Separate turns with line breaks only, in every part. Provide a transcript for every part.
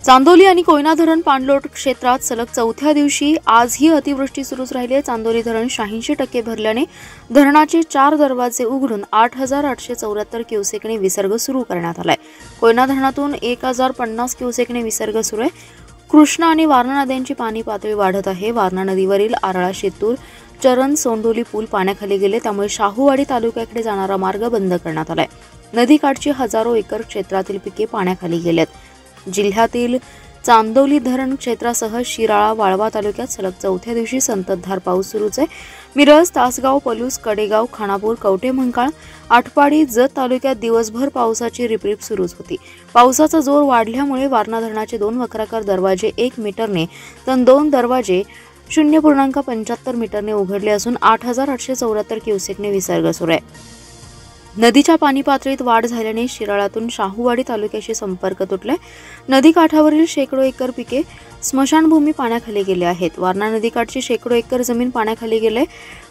चांदोली आणि कोयना धरण पाणलोट क्षेत्रात सलग चौथ्या दिवशी आजही अतिवृष्टी सुरूच राहिली आहे। चांदोली धरण 86% भरल्याने धरणाचे 4 दरवाजे उघडून 8874 क्युसेकने विसर्ग सुरू करण्यात आलाय। कोयना धरणातून 1050 क्युसेकने विसर्ग सुरू आहे। कृष्णा आणि वारणा नद्यांची पाणी पातळी वाढत आहे। वारणा नदीवरील आरळा शेतूर चरण सोंडोली पूल पाण्याखाली गेले, त्यामुळे शाहूवाडी तालुक्याकडे जाणारा मार्ग बंद करण्यात आलाय। नदीकाठची हजारो एकर क्षेत्रातील पिके पाण्याखाली गेलेत। जिल्ह्यातील चांदोली धरण क्षेत्रासह शिराळा वाळवा तालुक्यात सलग चौथ्या दिवशी संततधार पाऊस सुरूच आहे। मिरज, तासगाव, पलूस, कडेगाव, खानापूर, कवठेमंकाळ, आटपाडी, जत तालुक्यात दिवसभर पावसाची रिपरिप सुरूच होती। पावसाचा जोर वाढल्यामुळे वारणा धरणाचे 2 वक्राकार दरवाजे 1 मीटरने तर 2 दरवाजे 0.75 मीटरने उघडले असून 8874 क्युसेकने विसर्ग सुरू आहे। नदीच्या पाणी पातळीत वाढ झाल्याने शिराळातून शाहूवाडी तालुक्याशी संपर्क तुटलाय। नदीकाठावरील शेकडो एकर पिके स्मशानभूमी पाण्याखाली गेले आहेत। वारणा नदीकाठची शेकडो एकर जमीन पाण्याखाली गेले।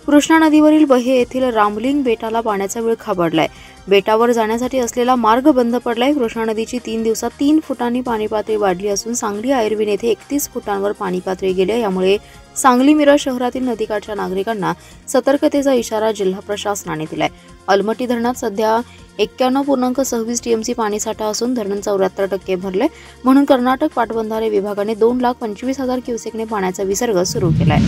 कृष्णा नदीवरील बहे येथील रामलिंग बेटाला पाण्याचा विळखा खाबडलाय। बेटावर जाण्यासाठी असलेला मार्ग बंद पडलाय। कृष्णा नदीची 3 दिवसात 3 फुटांनी पाणी पातळी वाढली असून सांगली आयर्विन येथे 31 फुटांवर पाणी पातळी गेली। यामुळे सांगली मिरज शहरातील नदीकाठच्या नागरिकांना सतर्कतेचा इशारा जिल्हा प्रशासनाने दिलाय। अलमटी धरणात सध्या 91.26 टीएमसी पाणीसाठा असून धरण 74% भरले, म्हणून कर्नाटक पाटबंधारे विभागाने 2,25,000 क्युसेकने पाण्याचा विसर्ग सुरू केलाय।